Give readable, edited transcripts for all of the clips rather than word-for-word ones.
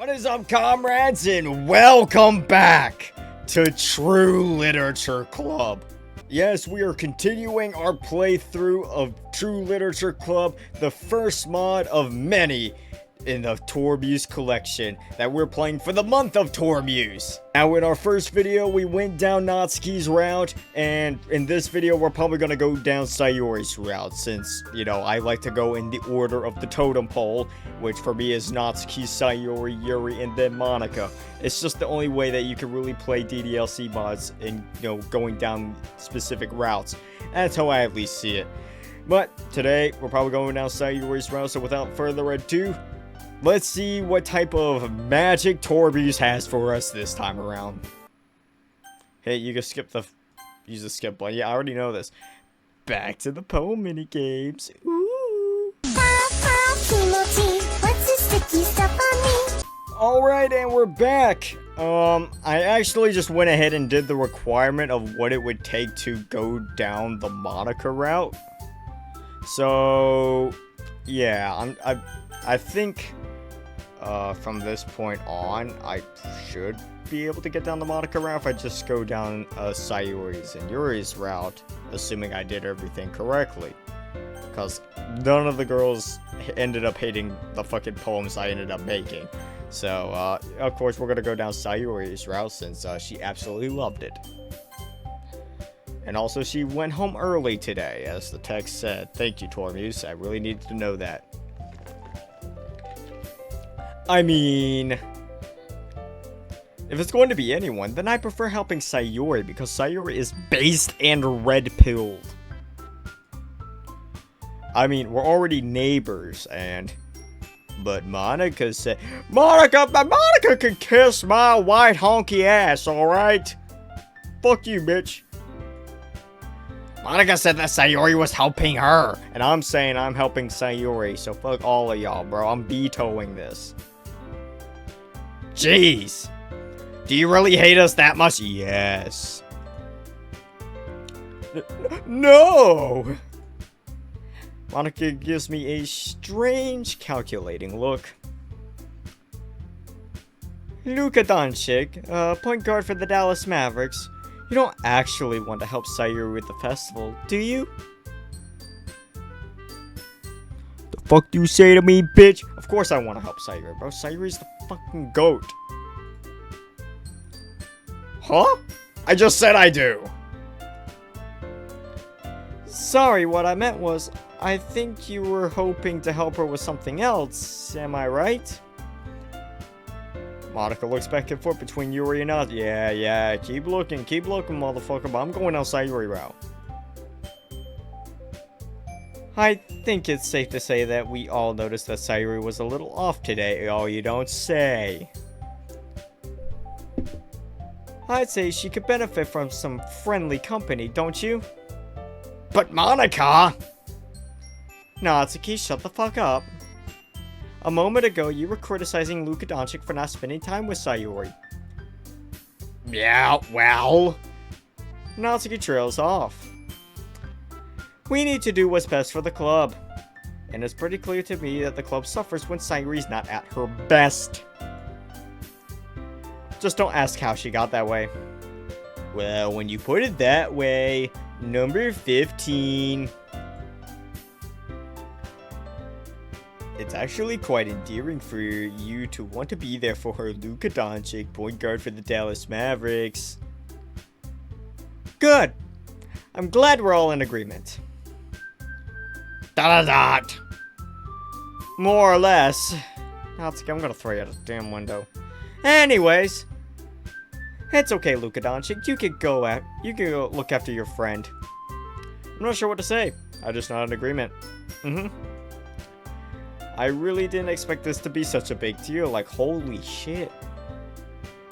What is up, comrades, and welcome back to True Literature Club. Yes, we are continuing our playthrough of True Literature Club, the first mod of many in the Tormuse collection that we're playing for the month of Tormuse. Now, in our first video, we went down Natsuki's route, and in this video, we're probably gonna go down Sayori's route, since, you know, I like to go in the order of the totem pole, which for me is Natsuki, Sayori, Yuri, and then Monica. It's just the only way that you can really play DDLC mods in, you know, going down specific routes. That's how I at least see it. But today, we're probably going down Sayori's route, so without further ado, let's see what type of magic Tormuse has for us this time around. Hey, you can skip the... use the skip button. Yeah, I already know this. Back to the poem minigames. Ooh. Alright, and we're back. I actually just went ahead and did the requirement of what it would take to go down the Monica route. So, yeah, I think... from this point on, I should be able to get down the Monica route if I just go down Sayori's and Yuri's route, assuming I did everything correctly. Because none of the girls ended up hating the fucking poems I ended up making. So, of course, we're gonna go down Sayori's route since she absolutely loved it. And also, she went home early today, as the text said. Thank you, Tormuse. I really needed to know that. I mean, if it's going to be anyone, then I prefer helping Sayori because Sayori is based and red-pilled. I mean, we're already neighbors, but Monica said, Monica can kiss my white honky ass, alright? Fuck you, bitch. Monica said that Sayori was helping her, and I'm saying I'm helping Sayori, so fuck all of y'all, bro. I'm vetoing this. Jeez. Do you really hate us that much? Yes. No! Monica gives me a strange, calculating look. Luka Doncic, point guard for the Dallas Mavericks. You don't actually want to help Sayori with the festival, do you? The fuck do you say to me, bitch? Of course I want to help Sayori, bro. Sayori's the fucking goat. Huh? I just said I do. Sorry, what I meant was, I think you were hoping to help her with something else. Am I right? Monica looks back and forth between Yuri and us. Yeah, keep looking, motherfucker, but I'm going down Sayori route. I think it's safe to say that we all noticed that Sayori was a little off today. Oh, you don't say. I'd say she could benefit from some friendly company, don't you? But Monica! Natsuki, shut the fuck up. A moment ago, you were criticizing Luka Doncic for not spending time with Sayori. Yeah, well... Natsuki trails off. We need to do what's best for the club. And it's pretty clear to me that the club suffers when Sayori's not at her best. Just don't ask how she got that way. Well, when you put it that way, number 15. It's actually quite endearing for you to want to be there for her, Luka Doncic, point guard for the Dallas Mavericks. Good. I'm glad we're all in agreement. Dot. More or less. Natsuki, I'm gonna throw you out a damn window. Anyways, it's okay, Luka Doncic. You can go look after your friend. I'm not sure what to say. I just not in agreement. I really didn't expect this to be such a big deal. Like, holy shit.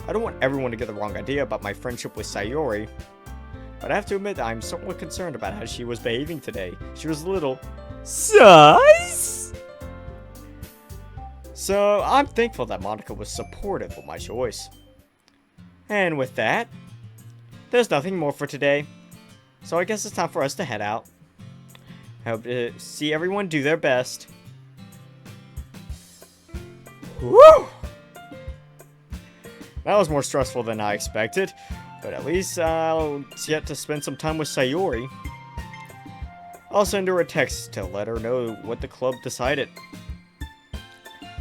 I don't want everyone to get the wrong idea about my friendship with Sayori, but I have to admit that I'm somewhat concerned about how she was behaving today. She was a little sus. So, I'm thankful that Monica was supportive of my choice. And with that, there's nothing more for today. So I guess it's time for us to head out. I hope to see everyone do their best. Woo! That was more stressful than I expected, but at least I'll get to spend some time with Sayori. I'll send her a text to let her know what the club decided.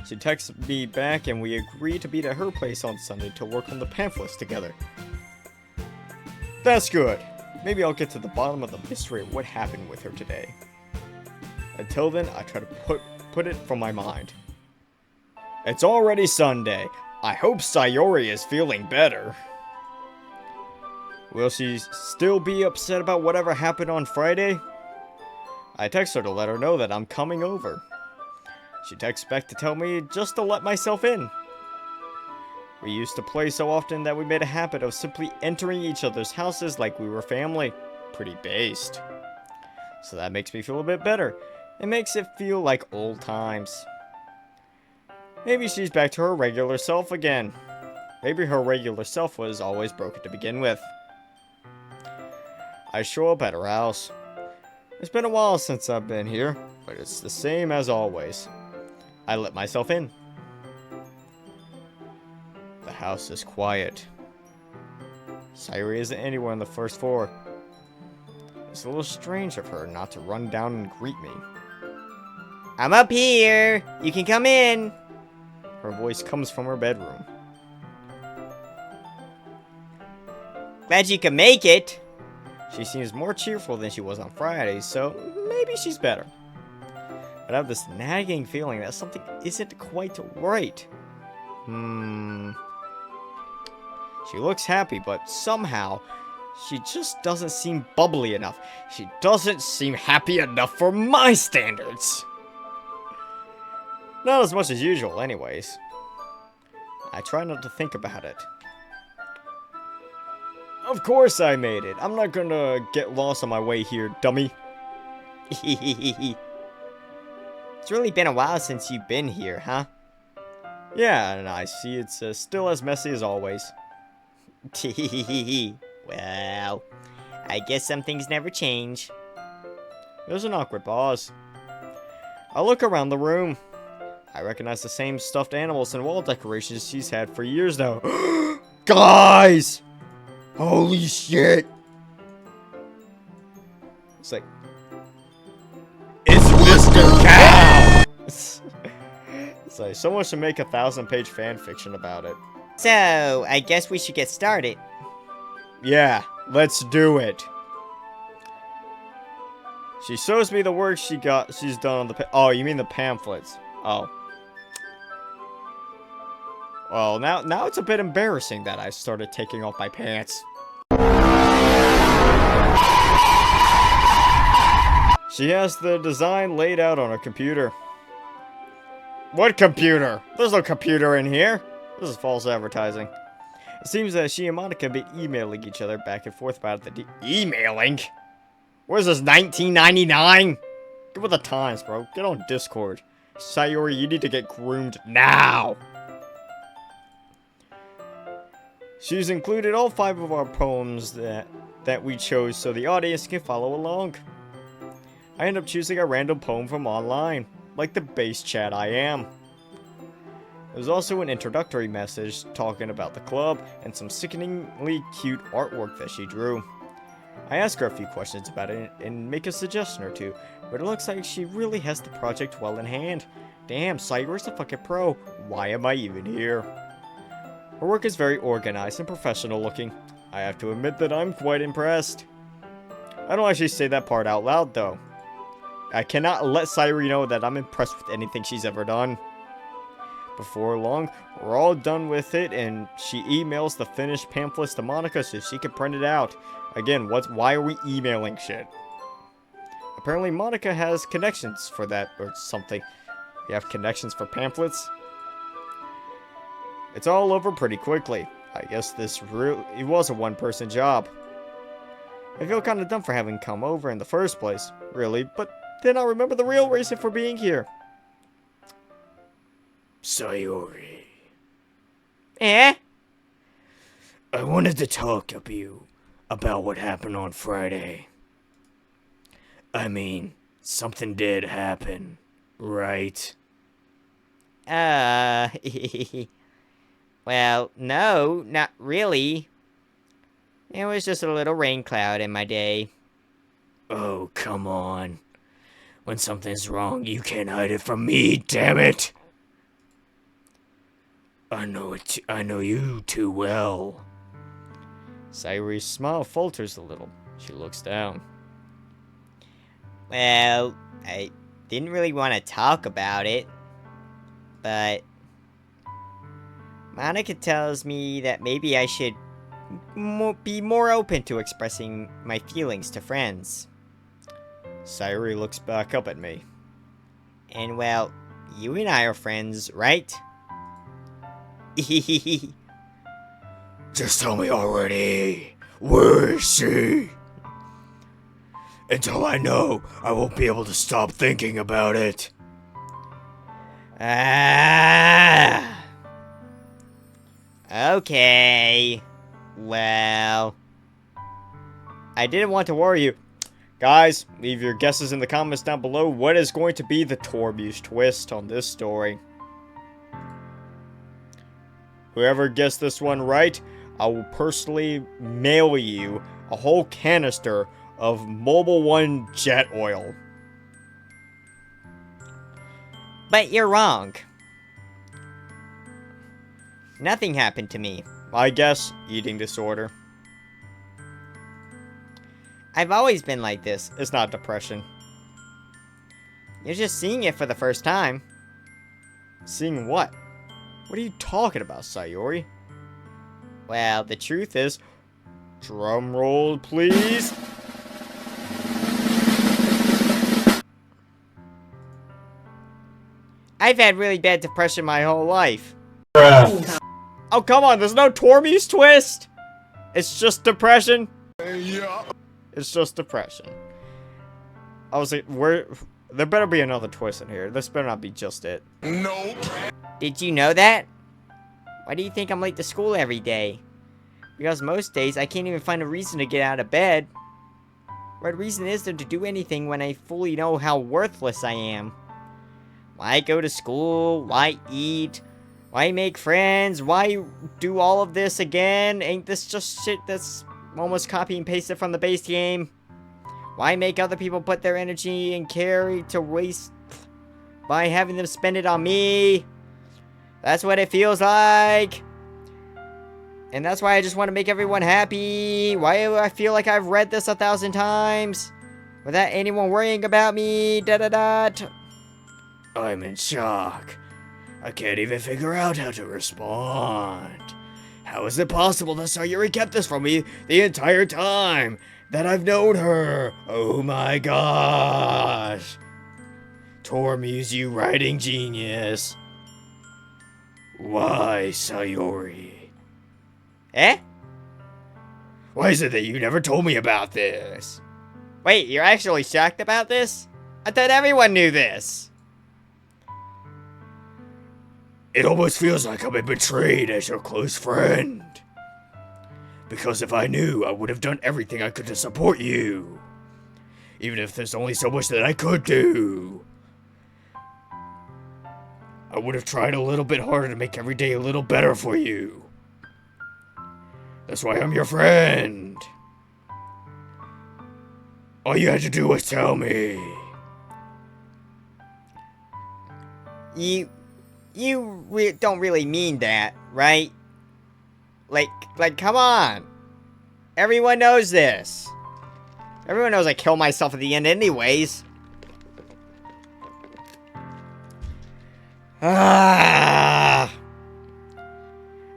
She texts me back and we agree to meet at her place on Sunday to work on the pamphlets together. That's good. Maybe I'll get to the bottom of the mystery of what happened with her today. Until then, I try to put it from my mind. It's already Sunday. I hope Sayori is feeling better. Will she still be upset about whatever happened on Friday? I text her to let her know that I'm coming over. She texts back to tell me just to let myself in. We used to play so often that we made a habit of simply entering each other's houses like we were family. Pretty based. So that makes me feel a bit better. It makes it feel like old times. Maybe she's back to her regular self again. Maybe her regular self was always broken to begin with. I show up at her house. It's been a while since I've been here, but it's the same as always. I let myself in. The house is quiet. Sayori isn't anywhere on the first floor. It's a little strange of her not to run down and greet me. I'm up here! You can come in! Her voice comes from her bedroom. Glad you can make it! She seems more cheerful than she was on Friday, so maybe she's better. But I have this nagging feeling that something isn't quite right. She looks happy, but somehow, she just doesn't seem bubbly enough. She doesn't seem happy enough for my standards. Not as much as usual, anyways. I try not to think about it. Of course I made it. I'm not gonna get lost on my way here, dummy. It's really been a while since you've been here, huh? Yeah, and I see it's still as messy as always. Well, I guess some things never change. There's an awkward pause. I look around the room. I recognize the same stuffed animals and wall decorations she's had for years now. Guys! Holy shit! It's like... It's Mr. Cow! It's like, someone should make a 1,000-page fan fiction about it. So, I guess we should get started. Yeah, let's do it. She shows me the work she's done on the oh, you mean the pamphlets. Oh. Well, now it's a bit embarrassing that I started taking off my pants. She has the design laid out on her computer. What computer? There's no computer in here. This is false advertising. It seems that she and Monica have been emailing each other back and forth about the emailing? What is this, 1999? Get with the times, bro. Get on Discord. Sayori, you need to get groomed now. She's included all 5 of our poems that we chose so the audience can follow along. I end up choosing a random poem from online, like the base chat I am. There's also an introductory message talking about the club and some sickeningly cute artwork that she drew. I ask her a few questions about it and make a suggestion or two, but it looks like she really has the project well in hand. Damn, Sayori's a fucking pro. Why am I even here? Her work is very organized and professional looking. I have to admit that I'm quite impressed. I don't actually say that part out loud though. I cannot let Sayori know that I'm impressed with anything she's ever done. Before long, we're all done with it and she emails the finished pamphlets to Monica so she can print it out. Again, why are we emailing shit? Apparently Monica has connections for that or something. You have connections for pamphlets? It's all over pretty quickly. I guess it was a one-person job. I feel kind of dumb for having come over in the first place, really, but then I remember the real reason for being here. Sayori. Eh? I wanted to talk to you about what happened on Friday. I mean, something did happen, right? Well, no, not really. It was just a little rain cloud in my day. Oh, come on. When something's wrong, you can't hide it from me, damn it! I know you too well. Sayori's smile falters a little. She looks down. Well, I didn't really want to talk about it, but Monica tells me that maybe I should be more open to expressing my feelings to friends. Sayori looks back up at me. And well, you and I are friends, right? Just tell me already. Where is she? Until I know, I won't be able to stop thinking about it. Ah. Okay. Well, I didn't want to worry you. Guys, leave your guesses in the comments down below. What is going to be the Tormuse twist on this story? Whoever guessed this one right, I will personally mail you a whole canister of Mobil 1 jet oil. but you're wrong. Nothing happened to me. I guess eating disorder. I've always been like this. It's not depression. You're just seeing it for the first time. Seeing what? What are you talking about, Sayori? Well, the truth is, Drum roll, please. I've had really bad depression my whole life. Oh, come on, there's no Tormuse twist! It's just depression. Yeah. It's just depression. I was like, there better be another twist in here. This better not be just it. Nope. Did you know that? Why do you think I'm late to school every day? Because most days I can't even find a reason to get out of bed. What reason is there to do anything when I fully know how worthless I am? Why go to school? Why eat? Why make friends? Why do all of this again? Ain't this just shit that's almost copy and pasted from the base game? Why make other people put their energy and care to waste by having them spend it on me? That's what it feels like. And that's why I just want to make everyone happy. Why do I feel like I've read this 1,000 times without anyone worrying about me? I'm in shock. I can't even figure out how to respond. How is it possible that Sayori kept this from me the entire time that I've known her? Oh my gosh. Tormuse, you writing genius. Why, Sayori? Eh? Why is it that you never told me about this? Wait, you're actually shocked about this? I thought everyone knew this. It almost feels like I've been betrayed as your close friend. Because if I knew, I would have done everything I could to support you. Even if there's only so much that I could do. I would have tried a little bit harder to make every day a little better for you. That's why I'm your friend. All you had to do was tell me. You don't really mean that, right? Like, come on. Everyone knows this. Everyone knows I kill myself at the end anyways. Ah.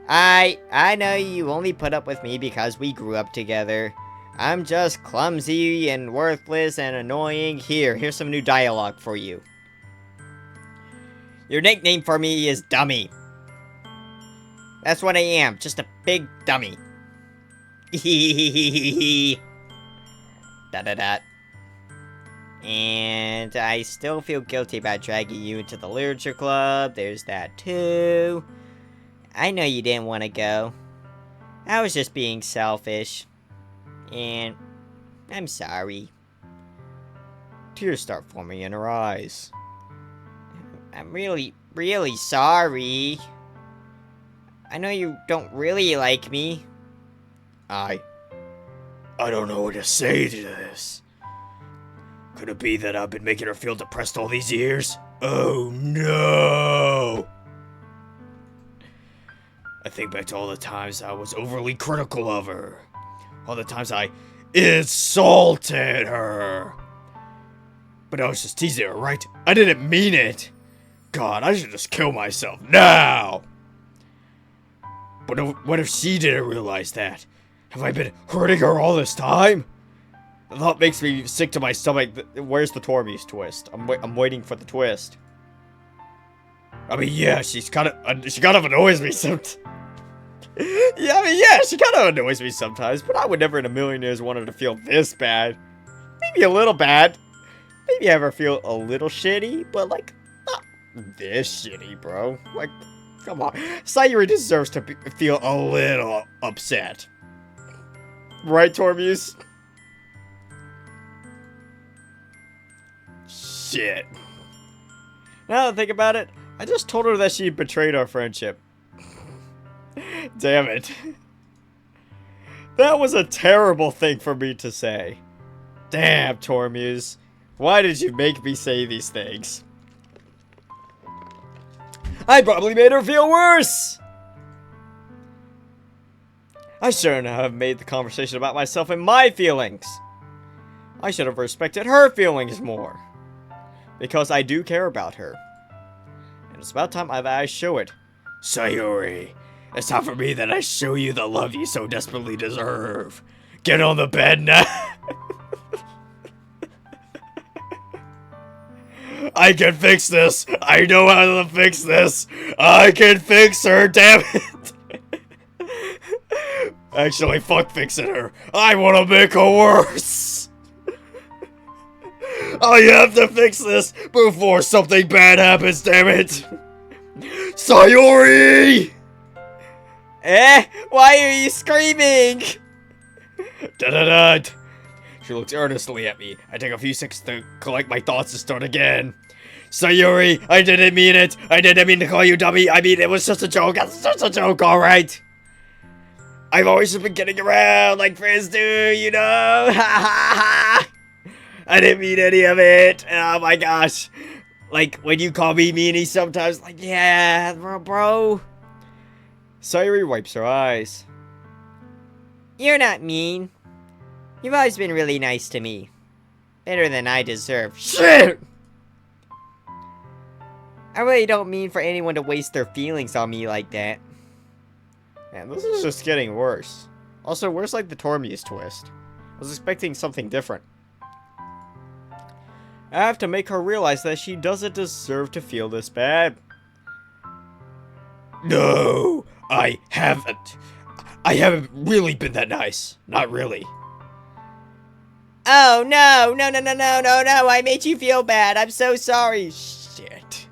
I know you only put up with me because we grew up together. I'm just clumsy and worthless and annoying. Here's some new dialogue for you. Your nickname for me is Dummy. That's what I am, just a big dummy. Da. And I still feel guilty about dragging you into the literature club. There's that too. I know you didn't want to go. I was just being selfish. And I'm sorry. Tears start forming in her eyes. I'm really, really sorry. I know you don't really like me. I don't know what to say to this. Could it be that I've been making her feel depressed all these years? Oh no! I think back to all the times I was overly critical of her. All the times I insulted her. But I was just teasing her, right? I didn't mean it. God, I should just kill myself now. But what if she didn't realize that? Have I been hurting her all this time? The thought makes me sick to my stomach. Where's the Tormy's twist? I'm waiting for the twist. I mean, yeah, she kind of annoys me sometimes. Yeah, she kind of annoys me sometimes, but I would never in a million years want her to feel this bad. Maybe a little bad. Maybe ever feel a little shitty, but like, not this shitty, bro. Like, come on. Sayori deserves to feel a little upset. Right, Tormuse? Shit. Now that I think about it, I just told her that she betrayed our friendship. Damn it. That was a terrible thing for me to say. Damn, Tormuse. Why did you make me say these things? I probably made her feel worse! I shouldn't have made the conversation about myself and my feelings. I should have respected her feelings more. Because I do care about her. And it's about time that I show it. Sayori, it's time for me that I show you the love you so desperately deserve. Get on the bed now. I can fix this. I know how to fix this. I can fix her, damn it. Actually, fuck fixing her. I want to make her worse. I have to fix this before something bad happens, damn it. Sayori! Why are you screaming? Da-da-da. She looks earnestly at me. I take a few seconds to collect my thoughts and start again. Sayori, I didn't mean it. I didn't mean to call you dummy. I mean, it was just a joke. It's just a joke, alright? I've always just been getting around like friends do, you know? Ha ha ha! I didn't mean any of it. Oh my gosh. Like, when you call me meanie sometimes, like, yeah, bro. Sayori wipes her eyes. You're not mean. You've always been really nice to me. Better than I deserve. Shit! I really don't mean for anyone to waste their feelings on me like that. Man, this is just getting worse. Also, where's like the Tormuse twist? I was expecting something different. I have to make her realize that she doesn't deserve to feel this bad. No, I haven't. I haven't really been that nice. Not really. Oh, no, I made you feel bad. I'm so sorry. Shit.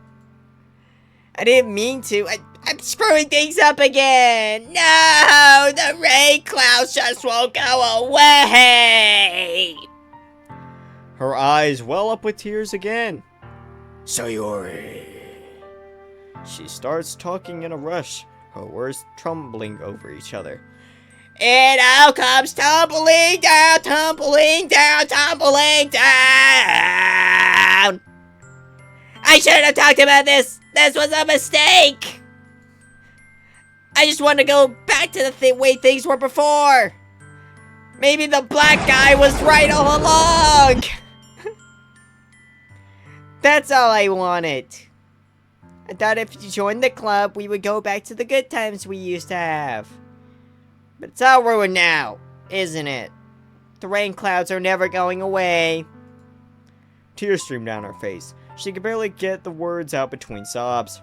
I didn't mean to. I'm screwing things up again. No, the rain clouds just won't go away. Her eyes well up with tears again. Sayori. She starts talking in a rush, her words tumbling over each other. It all comes tumbling down, tumbling down, tumbling down. I shouldn't have talked about this. This was a mistake. I just want to go back to the way things were before. Maybe the black guy was right all along. That's all I wanted. I thought if you joined the club, we would go back to the good times we used to have. But it's all ruined now, isn't it? The rain clouds are never going away. Tears stream down her face. She could barely get the words out between sobs.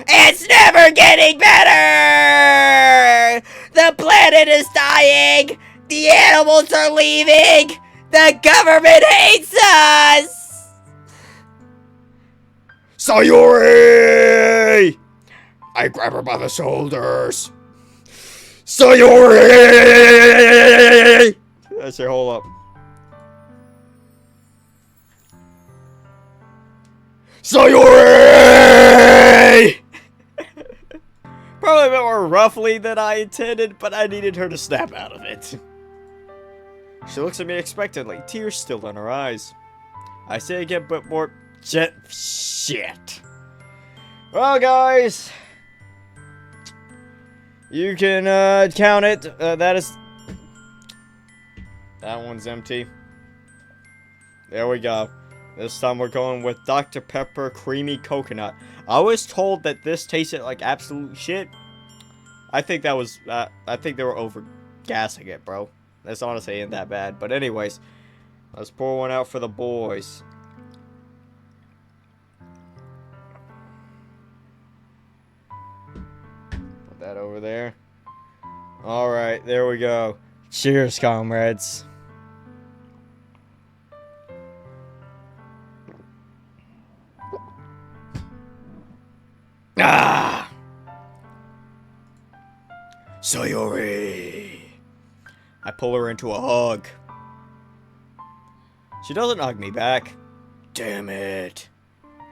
It's never getting better! The planet is dying! The animals are leaving! The government hates us! Sayori! I grab her by the shoulders. Sayori! I say, hold up. Sayori! Bro, little bit more roughly than I intended, but I needed her to snap out of it. She looks at me expectantly, tears still in her eyes. I say again, but more shit. Well, guys, you can count it. That one's empty. There we go. This time we're going with Dr. Pepper Creamy Coconut. I was told that this tasted like absolute shit. I think that was, I think they were over-gassing it, bro. This honestly ain't that bad. But anyways, let's pour one out for the boys. Put that over there. Alright, there we go. Cheers, comrades. Ah! Sayori! I pull her into a hug. She doesn't hug me back. Damn it.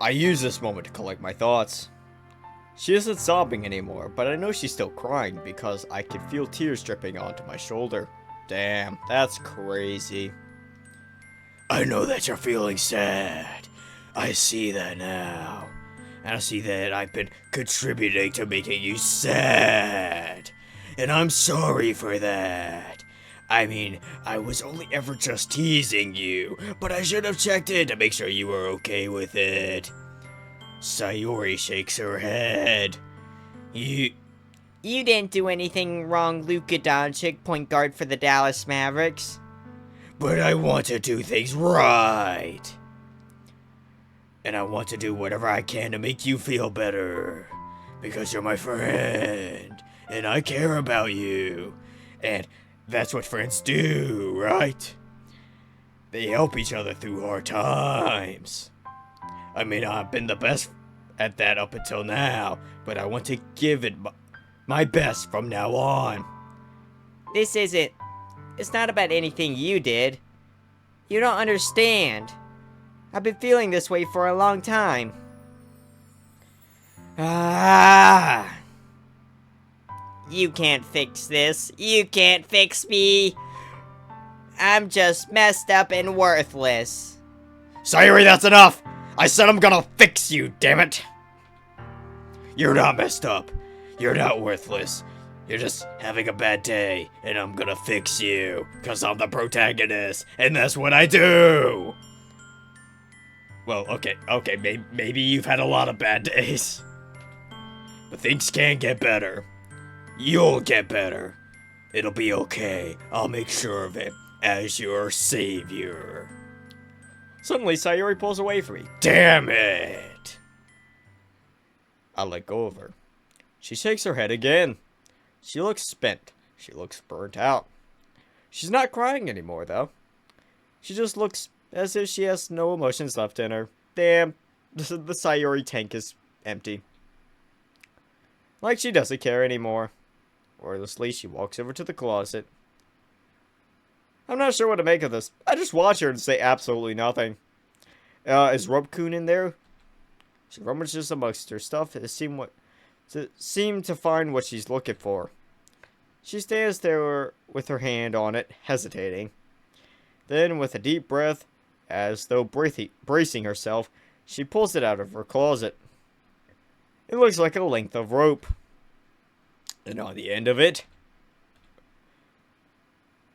I use this moment to collect my thoughts. She isn't sobbing anymore, but I know she's still crying because I can feel tears dripping onto my shoulder. Damn, that's crazy. I know that you're feeling sad. I see that now. And I see that I've been contributing to making you sad. And I'm sorry for that. I mean, I was only ever just teasing you, but I should have checked in to make sure you were okay with it. Sayori shakes her head. You didn't do anything wrong, Luka Doncic, point guard for the Dallas Mavericks. But I want to do things right. And I want to do whatever I can to make you feel better. Because you're my friend. And I care about you. And that's what friends do, right? They help each other through hard times. I may not have been the best at that up until now, but I want to give it my best from now on. It's not about anything you did. You don't understand. I've been feeling this way for a long time. Ah! You can't fix this. You can't fix me. I'm just messed up and worthless. Sayori, that's enough! I said I'm gonna fix you, damn it! You're not messed up. You're not worthless. You're just having a bad day, and I'm gonna fix you, cause I'm the protagonist, and that's what I do! Well, okay, maybe you've had a lot of bad days. But things can get better. You'll get better. It'll be okay. I'll make sure of it, as your savior. Suddenly, Sayori pulls away from me. Damn it! I let go of her. She shakes her head again. She looks spent. She looks burnt out. She's not crying anymore, though. She just looks as if she has no emotions left in her. Damn, the Sayori tank is empty. Like she doesn't care anymore. Wordlessly, she walks over to the closet. I'm not sure what to make of this. I just watch her and say absolutely nothing. Is Robkun in there? She rummages amongst her stuff to seem to find what she's looking for. She stands there with her hand on it, hesitating. Then, with a deep breath, as though bracing herself, she pulls it out of her closet. It looks like a length of rope. And on the end of it...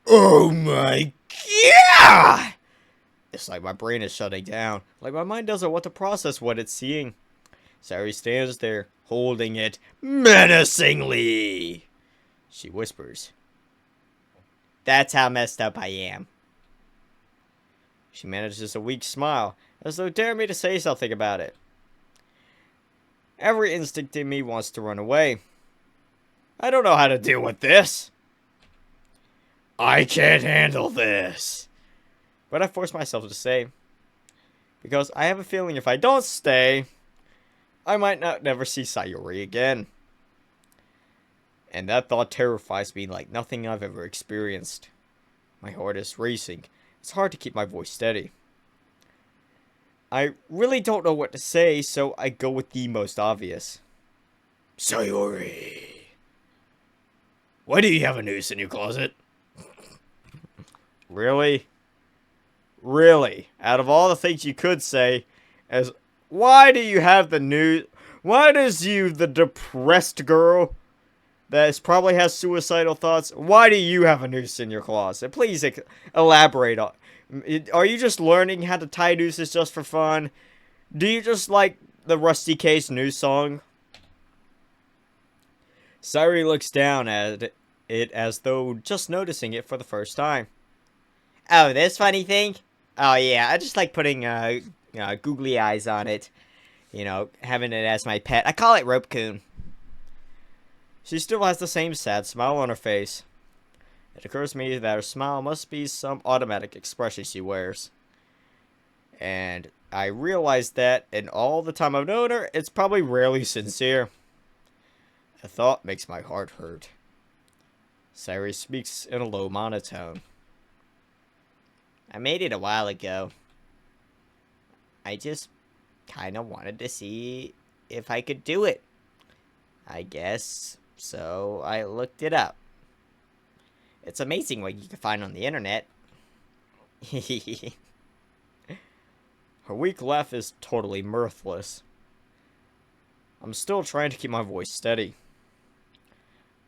Oh my god! It's like my brain is shutting down. Like my mind doesn't want to process what it's seeing. Sayori stands there, holding it menacingly. She whispers. That's how messed up I am. She manages a weak smile, as though daring me to say something about it. Every instinct in me wants to run away. I don't know how to deal with this. I can't handle this. But I force myself to stay. Because I have a feeling if I don't stay, I might not never see Sayori again. And that thought terrifies me like nothing I've ever experienced. My heart is racing. It's hard to keep my voice steady. I really don't know what to say, so I go with the most obvious. Sayori. Why do you have a noose in your closet? Really? Really? Out of all the things you could say, as why do you have the noose? Why does you, the depressed girl that probably has suicidal thoughts, why do you have a noose in your closet? Please elaborate on. Are you just learning how to tie nooses just for fun? Do you just like the Rusty Case noose song? Sayori looks down at it as though just noticing it for the first time. Oh, this funny thing? Oh yeah, I just like putting googly eyes on it. You know, having it as my pet. I call it Rope Coon. She still has the same sad smile on her face. It occurs to me that her smile must be some automatic expression she wears. And I realize that in all the time I've known her, it's probably rarely sincere. The thought makes my heart hurt. Sayori speaks in a low monotone. I made it a while ago. I just kind of wanted to see if I could do it. I guess. So I looked it up. It's amazing what you can find on the internet. Her weak laugh is totally mirthless. I'm still trying to keep my voice steady.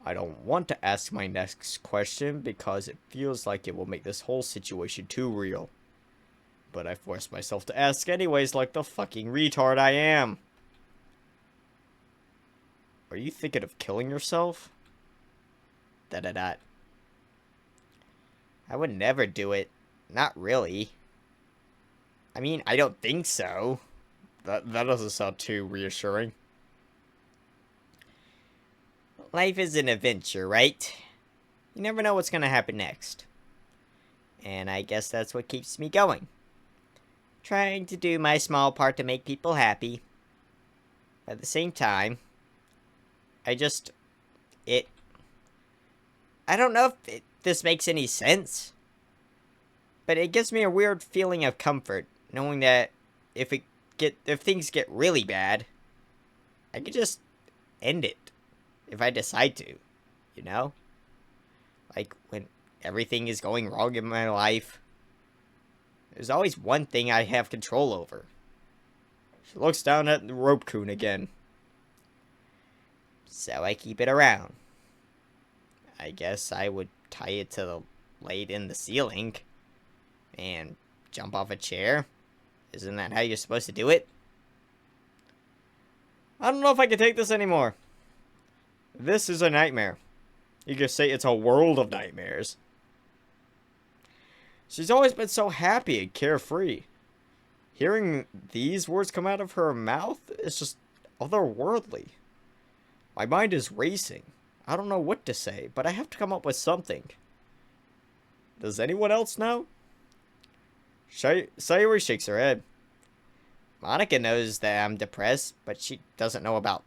I don't want to ask my next question because it feels like it will make this whole situation too real. But I force myself to ask anyways like the fucking retard I am. Are you thinking of killing yourself? Da-da-da. I would never do it. Not really. I mean, I don't think so. That doesn't sound too reassuring. Life is an adventure, right? You never know what's gonna happen next. And I guess that's what keeps me going. Trying to do my small part to make people happy. At the same time, I don't know if this makes any sense. But it gives me a weird feeling of comfort, knowing that if things get really bad, I could just end it. If I decide to, you know? Like, when everything is going wrong in my life, there's always one thing I have control over. She looks down at the rope coon again. So I keep it around. I guess I would tie it to the light in the ceiling and jump off a chair. Isn't that how you're supposed to do it? I don't know if I can take this anymore. This is a nightmare. You could say it's a world of nightmares. She's always been so happy and carefree. Hearing these words come out of her mouth is just otherworldly. My mind is racing. I don't know what to say, but I have to come up with something. Does anyone else know? Sayori shakes her head. Monica knows that I'm depressed, but she doesn't know about,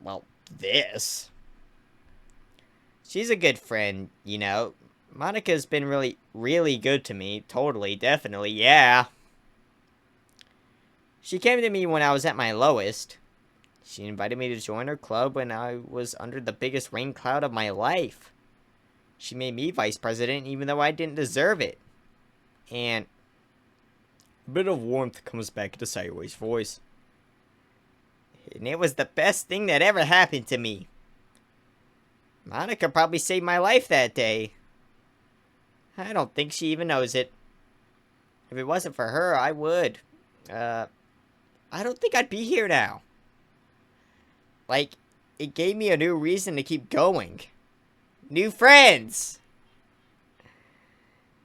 well, this. She's a good friend, you know. Monica's been really, really good to me. Totally, definitely, yeah. She came to me when I was at my lowest. She invited me to join her club when I was under the biggest rain cloud of my life. She made me vice president even though I didn't deserve it. And a bit of warmth comes back to Sayori's voice. And it was the best thing that ever happened to me. Monica probably saved my life that day. I don't think she even knows it. If it wasn't for her, I would. I don't think I'd be here now. Like, it gave me a new reason to keep going. New friends!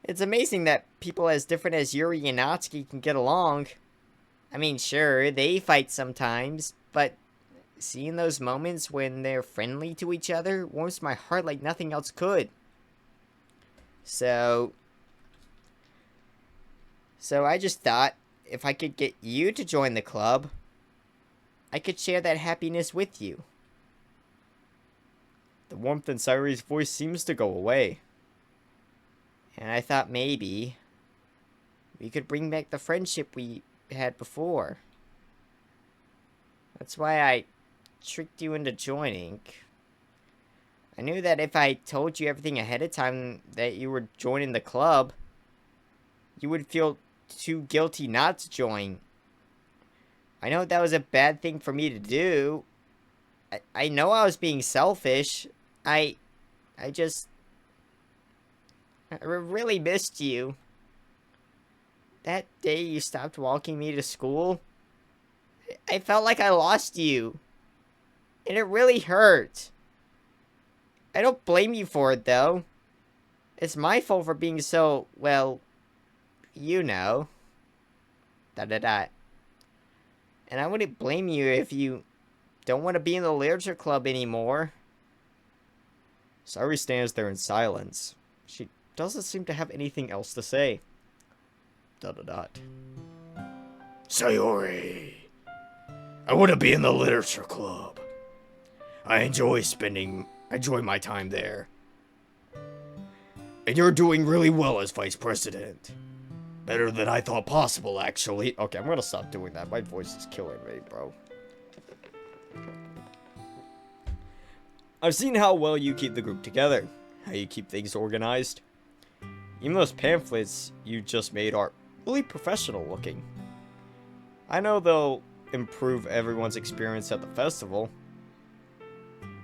It's amazing that people as different as Yuri and Natsuki can get along. I mean, sure, they fight sometimes, but seeing those moments when they're friendly to each other warms my heart like nothing else could. So I just thought, if I could get you to join the club, I could share that happiness with you. The warmth in Sayori's voice seems to go away. And I thought maybe we could bring back the friendship we had before. That's why I tricked you into joining. I knew that if I told you everything ahead of time that you were joining the club, you would feel too guilty not to join. I know that was a bad thing for me to do. I know I was being selfish. I just... I really missed you. That day you stopped walking me to school, I felt like I lost you. And it really hurt. I don't blame you for it, though. It's my fault for being so, well, you know. Da-da-da. And I wouldn't blame you if you don't want to be in the literature club anymore. Sayori stands there in silence. She doesn't seem to have anything else to say. Dot. Sayori, I want to be in the literature club. I enjoy my time there. And you're doing really well as vice president. Better than I thought possible, actually. Okay, I'm gonna stop doing that. My voice is killing me, bro. I've seen how well you keep the group together, how you keep things organized. Even those pamphlets you just made are really professional looking. I know they'll improve everyone's experience at the festival.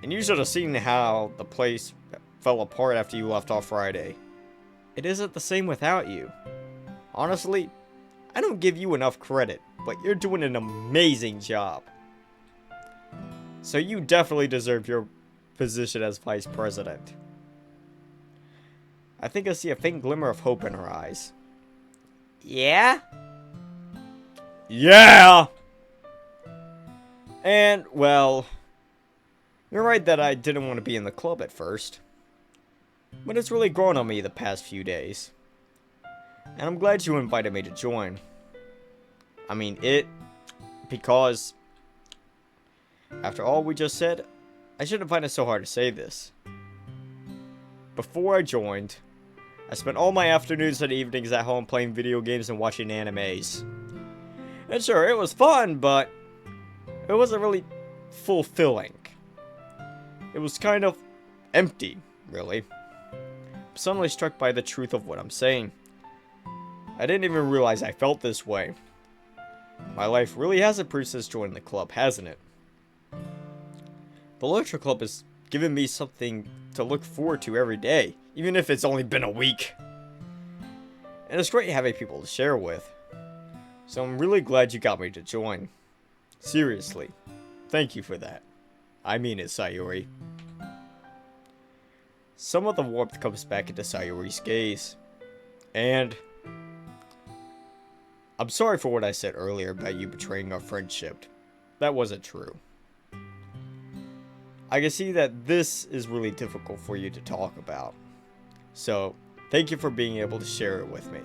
And you should have seen how the place fell apart after you left on Friday. It isn't the same without you. Honestly, I don't give you enough credit, but you're doing an amazing job. So you definitely deserve your position as vice president. I think I see a faint glimmer of hope in her eyes. Yeah? Yeah! And, well, you're right that I didn't want to be in the club at first. But it's really grown on me the past few days. And I'm glad you invited me to join. I mean, because, after all we just said, I shouldn't find it so hard to say this. Before I joined, I spent all my afternoons and evenings at home playing video games and watching animes. And sure, it was fun, but it wasn't really fulfilling. It was kind of empty, really. I'm suddenly struck by the truth of what I'm saying. I didn't even realize I felt this way. My life really has improved since joining the club, hasn't it? The lecture club has given me something to look forward to every day, even if it's only been a week. And it's great having people to share with. So I'm really glad you got me to join. Seriously, thank you for that. I mean it, Sayori. Some of the warmth comes back into Sayori's gaze. And I'm sorry for what I said earlier about you betraying our friendship. That wasn't true. I can see that this is really difficult for you to talk about. So, thank you for being able to share it with me.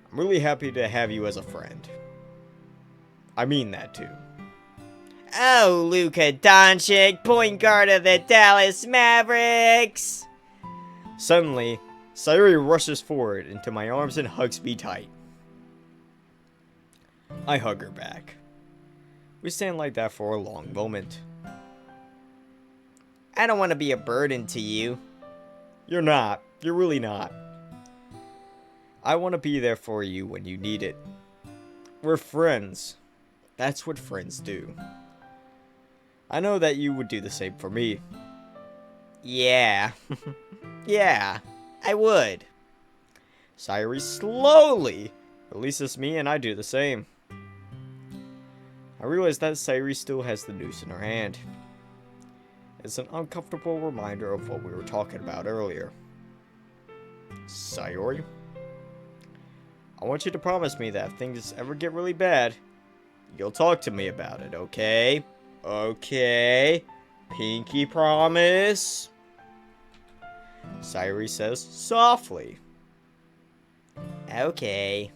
I'm really happy to have you as a friend. I mean that too. Oh, Luka Doncic, point guard of the Dallas Mavericks! Suddenly, Sayori rushes forward into my arms and hugs me tight. I hug her back. We stand like that for a long moment. I don't want to be a burden to you. You're not. You're really not. I want to be there for you when you need it. We're friends. That's what friends do. I know that you would do the same for me. Yeah. Yeah, I would. Sayori slowly releases me and I do the same. I realize that Sayori still has the noose in her hand. It's an uncomfortable reminder of what we were talking about earlier. Sayori? I want you to promise me that if things ever get really bad, you'll talk to me about it, okay? Okay? Pinky promise? Sayori says softly. Okay.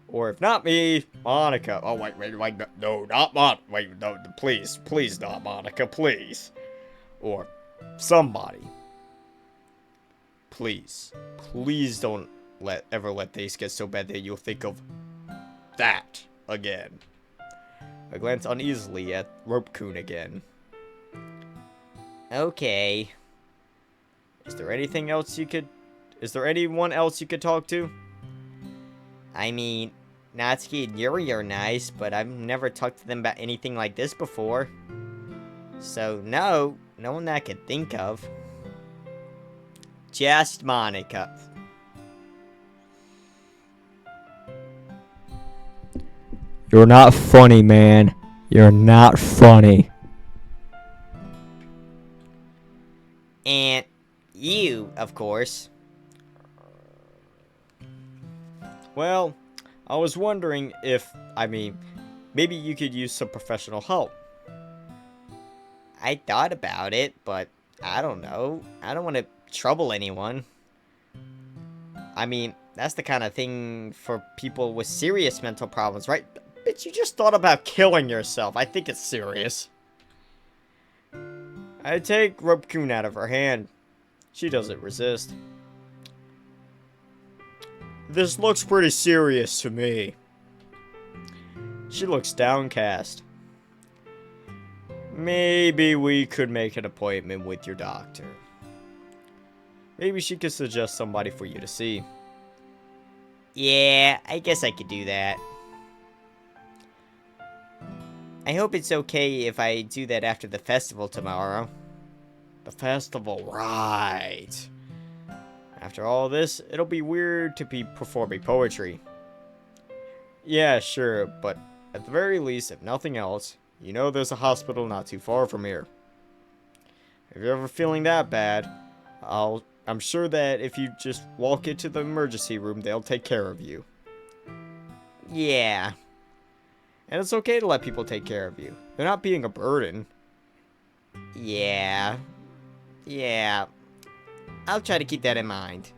Or if not me, Monica. Oh, wait, no, not Monica. Wait, no, please not Monica, please. Or somebody. Please don't ever let things get so bad that you'll think of that again. I glance uneasily at Rope-kun again. Okay. Is there anything else you could... Is there anyone else you could talk to? I mean, Natsuki and Yuri are nice, but I've never talked to them about anything like this before. So, no one that I could think of. Just Monica. You're not funny, man. You're not funny. And you, of course. Well, I was wondering if... maybe you could use some professional help. I thought about it, but I don't know. I don't want to trouble anyone. I mean, that's the kind of thing for people with serious mental problems, right? Bitch, you just thought about killing yourself. I think it's serious. I take Rope-kun out of her hand. She doesn't resist. This looks pretty serious to me. She looks downcast. Maybe we could make an appointment with your doctor. Maybe she could suggest somebody for you to see. Yeah, I guess I could do that. I hope it's okay if I do that after the festival tomorrow. The festival, right. After all this, it'll be weird to be performing poetry. Yeah, sure, but at the very least, if nothing else, you know there's a hospital not too far from here. If you're ever feeling that bad, I'm sure that if you just walk into the emergency room, they'll take care of you. Yeah. And it's okay to let people take care of you. They're not being a burden. Yeah. I'll try to keep that in mind.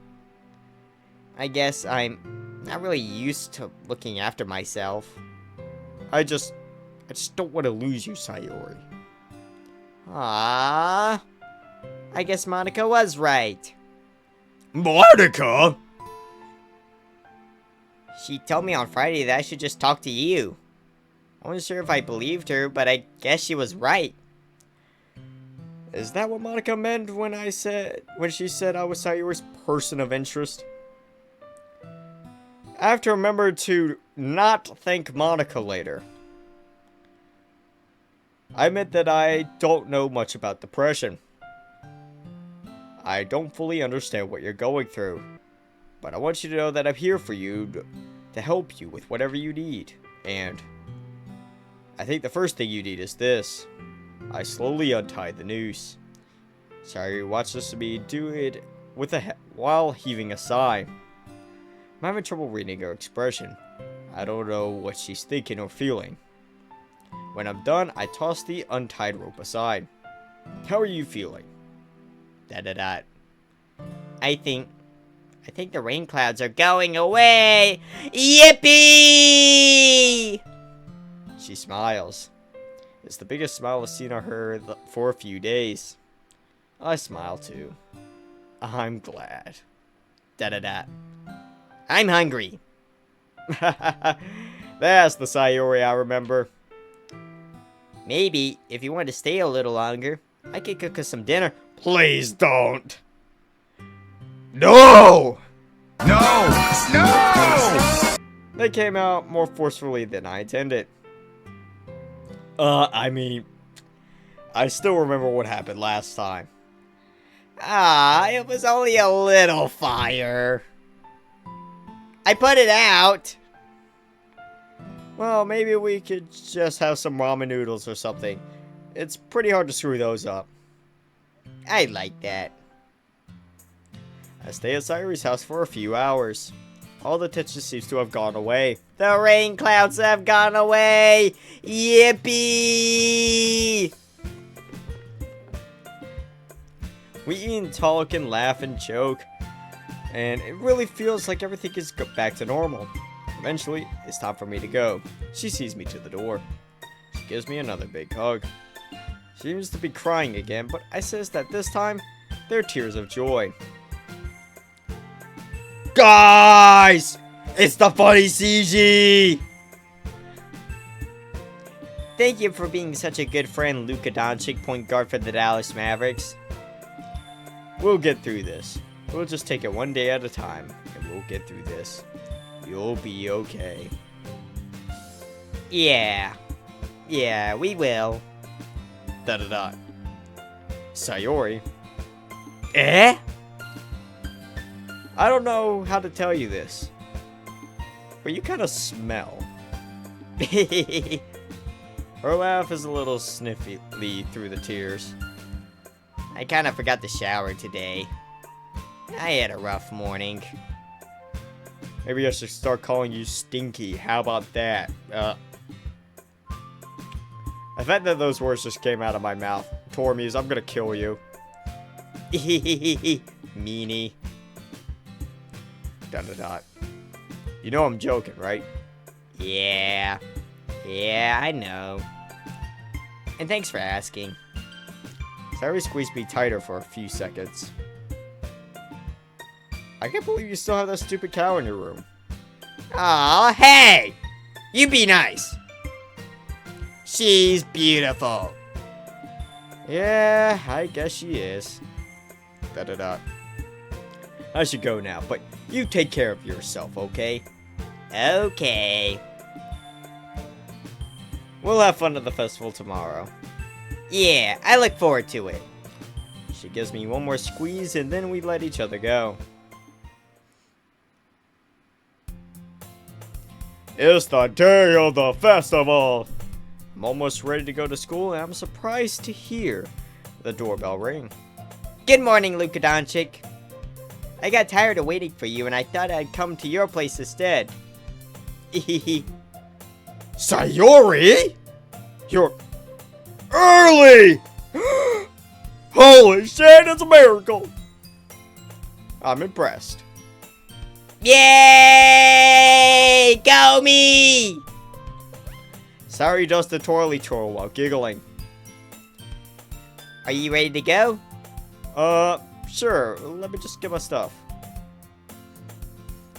I guess I'm not really used to looking after myself. I just don't want to lose you, Sayori. Ah, I guess Monica was right. Monica? She told me on Friday that I should just talk to you. I wasn't sure if I believed her, but I guess she was right. Is that what Monica meant when she said I was Sayori's person of interest? I have to remember to not thank Monica later. I admit that I don't know much about depression. I don't fully understand what you're going through, but I want you to know that I'm here for you to help you with whatever you need. And I think the first thing you need is this. I slowly untied the noose. Sayori watches me do it while heaving a sigh. I'm having trouble reading her expression. I don't know what she's thinking or feeling. When I'm done, I toss the untied rope aside. How are you feeling? I think the rain clouds are going away. Yippee! She smiles. It's the biggest smile I've seen on her for a few days. I smile too. I'm glad. I'm hungry. That's the Sayori I remember. Maybe, if you want to stay a little longer, I could cook us some dinner. Please don't. No! No! They came out more forcefully than I intended. I still remember what happened last time. It was only a little fire. I put it out. Well, maybe we could just have some ramen noodles or something. It's pretty hard to screw those up. I like that. I stay at Sayori's house for a few hours. All the tension seems to have gone away. The rain clouds have gone away. Yippee! We eat and talk and laugh and joke. And it really feels like everything is back to normal. Eventually, it's time for me to go. She sees me to the door. She gives me another big hug. She seems to be crying again, but I says that this time, they're tears of joy. Guys! It's the funny CG! Thank you for being such a good friend, Luka Doncic, point guard for the Dallas Mavericks. We'll get through this. We'll just take it one day at a time, and we'll get through this. You'll be okay. Yeah. Yeah, we will. Da-da-da. Sayori. Eh? I don't know how to tell you this, but you kind of smell. Her laugh is a little sniffly through the tears. I kind of forgot to shower today. I had a rough morning. Maybe I should start calling you Stinky. How about that? The fact that those words just came out of my mouth. Tormies, I'm gonna kill you. Meanie. Da-da-da. You know I'm joking, right? Yeah. Yeah, I know. And thanks for asking. Sayori squeezed me tighter for a few seconds. I can't believe you still have that stupid cow in your room. Aw, hey! You be nice. She's beautiful. Yeah, I guess she is. Da-da-da. I should go now, but you take care of yourself, okay? Okay. We'll have fun at the festival tomorrow. Yeah, I look forward to it. She gives me one more squeeze, and then we let each other go. It's the day of the festival! I'm almost ready to go to school, and I'm surprised to hear the doorbell ring. Good morning, Luka Doncic. I got tired of waiting for you, and I thought I'd come to your place instead. Sayori? You're early! Holy shit, it's a miracle! I'm impressed. Yay! Go me! Sayori does the twirly twirl while giggling. Are you ready to go? Sure. Let me just get my stuff.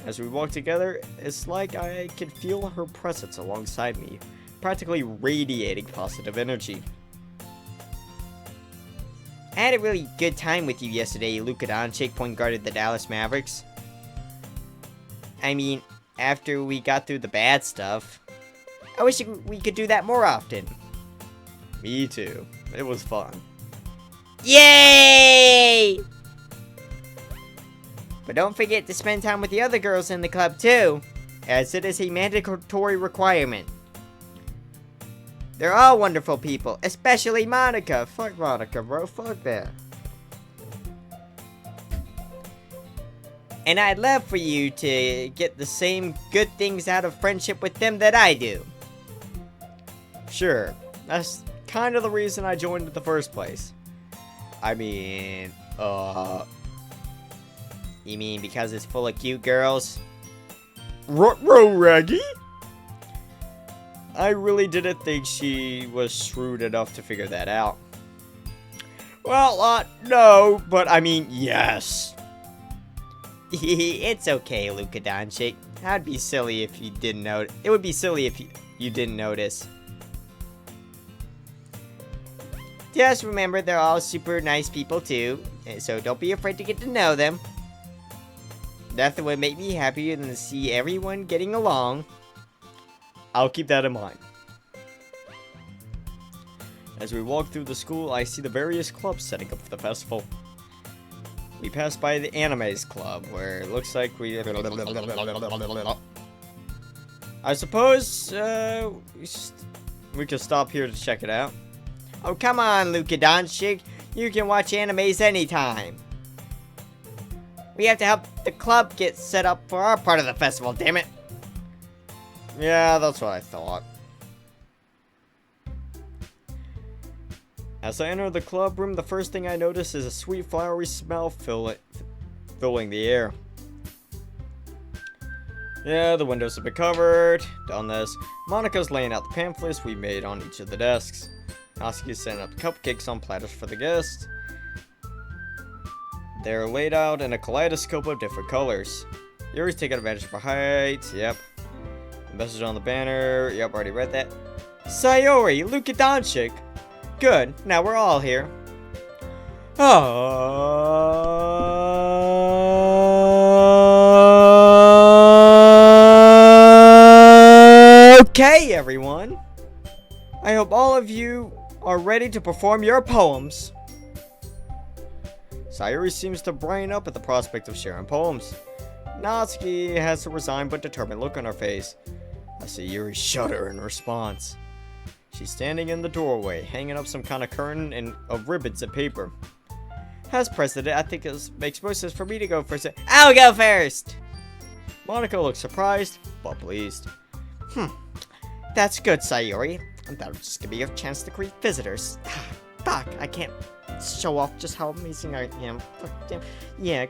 As we walk together, it's like I can feel her presence alongside me, practically radiating positive energy. I had a really good time with you yesterday, Luka Doncic, point guard of the Dallas Mavericks. I mean, after we got through the bad stuff, I wish we could do that more often. Me too. It was fun. Yay! But don't forget to spend time with the other girls in the club too, as it is a mandatory requirement. They're all wonderful people, especially Monica. Fuck Monica, bro. Fuck that. And I'd love for you to get the same good things out of friendship with them that I do. Sure. That's kind of the reason I joined in the first place. I mean, You mean because it's full of cute girls? Ruh-roh, Raggy? I really didn't think she was shrewd enough to figure that out. Well, no, but I mean, yes. It's okay, Luka Doncic. I'd be silly if you didn't know. It would be silly if you didn't notice. Just remember, they're all super nice people too, so don't be afraid to get to know them. Nothing would make me happier than to see everyone getting along. I'll keep that in mind. As we walk through the school, I see the various clubs setting up for the festival. We pass by the Animes Club, where it looks like we... I suppose, we could stop here to check it out. Oh, come on, Luka Doncic. You can watch animes anytime. We have to help the club get set up for our part of the festival, damn it. Yeah, that's what I thought. As I enter the club room, the first thing I notice is a sweet flowery smell filling the air. Yeah, the windows have been covered. Done this. Monica's laying out the pamphlets we made on each of the desks. Natsuki's setting up cupcakes on platters for the guests. They're laid out in a kaleidoscope of different colors. Yuri's taking advantage of her height. Yep. The message on the banner. Yep, already read that. Sayori, Luka Doncic. Good, now we're all here. Okay, everyone. I hope all of you are ready to perform your poems. Sayori seems to brighten up at the prospect of sharing poems. Natsuki has a resigned but determined look on her face. I see Yuri shudder in response. She's standing in the doorway, hanging up some kind of curtain of ribbons and paper. As president, I think it makes most sense for me to go first. I'll go first! Monica looks surprised, but pleased. That's good, Sayori. That'll just give me a chance to greet visitors. Fuck, I can't show off just how amazing I am. Fuck, damn. Yeah,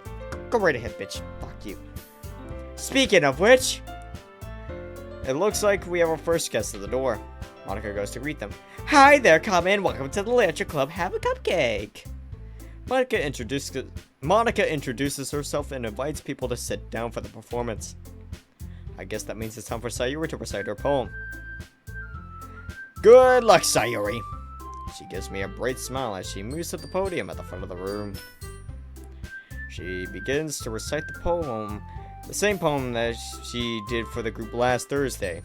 go right ahead, bitch. Fuck you. Speaking of which, it looks like we have our first guest at the door. Monica goes to greet them. Hi there, come in. Welcome to the Literature Club. Have a cupcake. Monica introduces herself and invites people to sit down for the performance. I guess that means it's time for Sayori to recite her poem. Good luck, Sayori. She gives me a bright smile as she moves to the podium at the front of the room. She begins to recite the poem, the same poem that she did for the group last Thursday.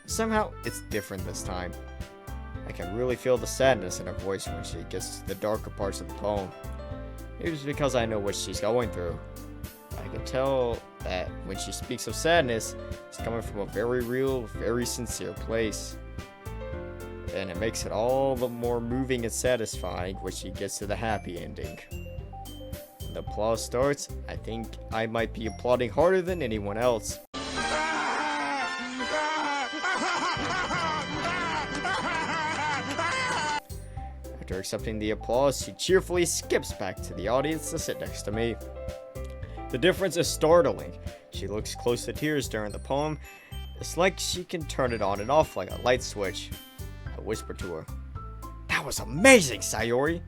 Somehow, it's different this time. I can really feel the sadness in her voice when she gets to the darker parts of the poem. Maybe it's because I know what she's going through. I can tell that when she speaks of sadness, it's coming from a very real, very sincere place. And it makes it all the more moving and satisfying when she gets to the happy ending. When the applause starts, I think I might be applauding harder than anyone else. After accepting the applause, she cheerfully skips back to the audience to sit next to me. The difference is startling. She looks close to tears during the poem. It's like she can turn it on and off like a light switch. I whisper to her, "That was amazing, Sayori!"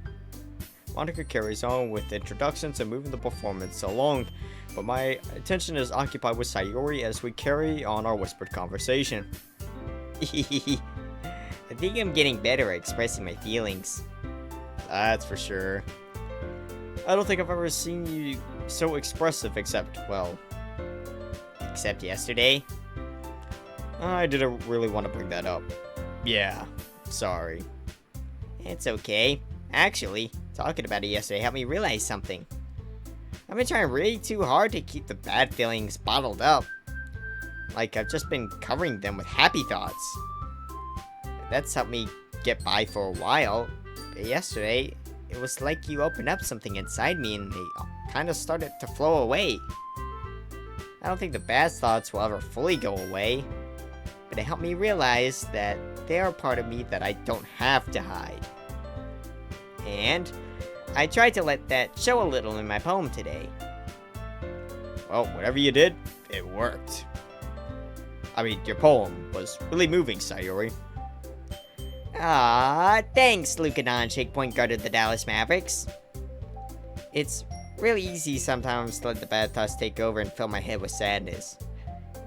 Monica carries on with introductions and moving the performance along, but my attention is occupied with Sayori as we carry on our whispered conversation. I think I'm getting better at expressing my feelings. That's for sure. I don't think I've ever seen you so expressive except yesterday. I didn't really want to bring that up. Yeah, sorry. It's okay. Actually, talking about it yesterday helped me realize something. I've been trying really too hard to keep the bad feelings bottled up. Like I've just been covering them with happy thoughts. That's helped me get by for a while. But yesterday, it was like you opened up something inside me and they kind of started to flow away. I don't think the bad thoughts will ever fully go away, but it helped me realize that they are a part of me that I don't have to hide. And I tried to let that show a little in my poem today. Well, whatever you did, it worked. I mean, your poem was really moving, Sayori. Ah, thanks, Luka Doncic, point guard of the Dallas Mavericks. It's really easy sometimes to let the bad thoughts take over and fill my head with sadness.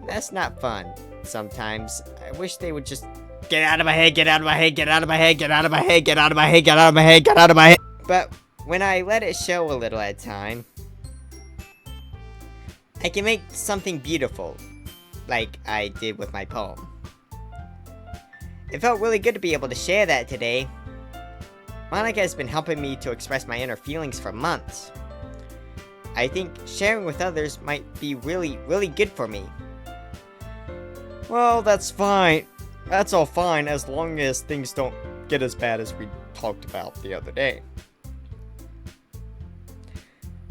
That's not fun. Sometimes I wish they would just get out of my head, get out of my head, get out of my head, get out of my head, get out of my head, get out of my head, get out of my head. But when I let it show a little at a time, I can make something beautiful, like I did with my poem. It felt really good to be able to share that today. Monica has been helping me to express my inner feelings for months. I think sharing with others might be really, really good for me. Well, that's fine. That's all fine as long as things don't get as bad as we talked about the other day.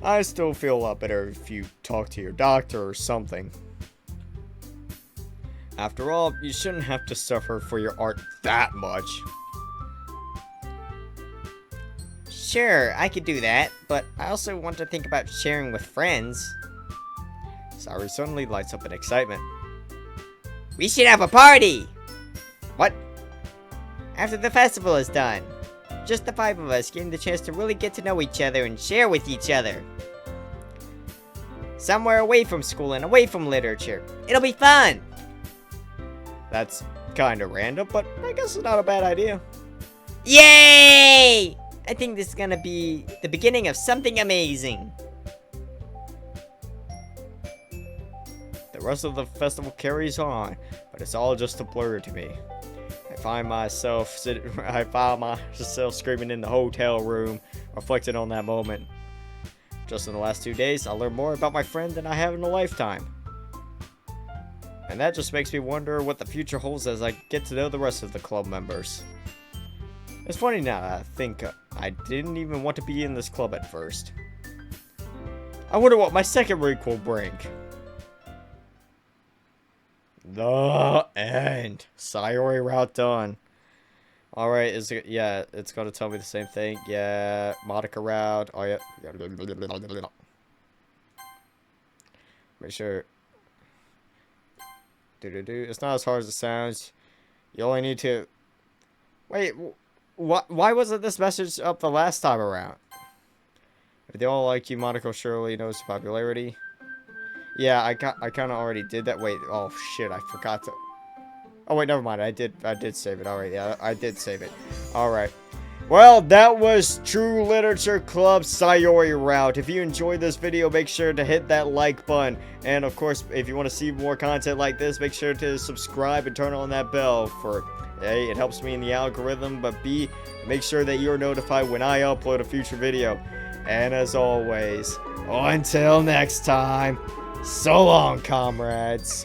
I still feel a lot better if you talk to your doctor or something. After all, you shouldn't have to suffer for your art that much. Sure, I could do that, but I also want to think about sharing with friends. Sayori suddenly lights up in excitement. We should have a party! What? After the festival is done. Just the 5 of us getting the chance to really get to know each other and share with each other. Somewhere away from school and away from literature. It'll be fun! That's Kinda random, but I guess it's not a bad idea. Yay! I think this is gonna be the beginning of something amazing. The rest of the festival carries on, but it's all just a blur to me. I find myself screaming in the hotel room, reflecting on that moment. Just in the last 2 days, I learned more about my friend than I have in a lifetime. And that just makes me wonder what the future holds as I get to know the rest of the club members. It's funny now that I think I didn't even want to be in this club at first. I wonder what my second week will bring. The end. Sayori route done. Alright, is it, yeah, it's gonna tell me the same thing. Yeah, Monica route. Oh, yeah. Make sure. It's not as hard as it sounds. You only need to. Wait, why wasn't this message up the last time around? If they all like you, Monica surely knows popularity. Yeah, I kind of already did that. Wait, oh shit, I forgot to. Oh wait, never mind. I did save it. All right, yeah, I did save it. All right. Well, that was True Literature Club Sayori route. If you enjoyed this video, make sure to hit that like button. And of course, if you want to see more content like this, make sure to subscribe and turn on that bell for A, it helps me in the algorithm, but B, make sure that you're notified when I upload a future video. And as always, until next time, so long, comrades.